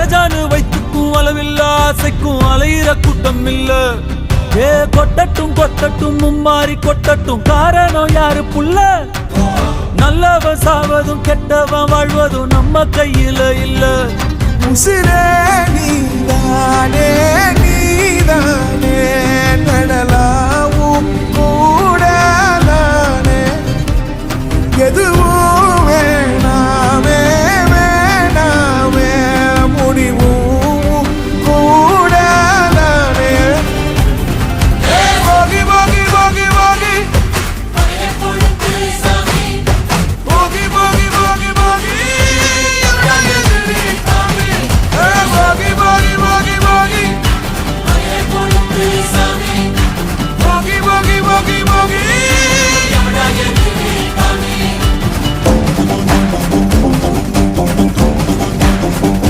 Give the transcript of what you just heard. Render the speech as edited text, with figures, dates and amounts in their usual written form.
அரஜானு வைத்துக்கும் அளவில்ல ஆசைக்கும் அலையிற கூட்டம் இல்ல. ஏ கொட்டட்டும் கொட்டட்டும் மும்மாறி கொட்டட்டும், காரணம் யாரு புள்ள? நல்லவன் சாவதும் கெட்டவன் வாழ்வதும் நம்ம கையில இல்ல. உசிரே நீதானே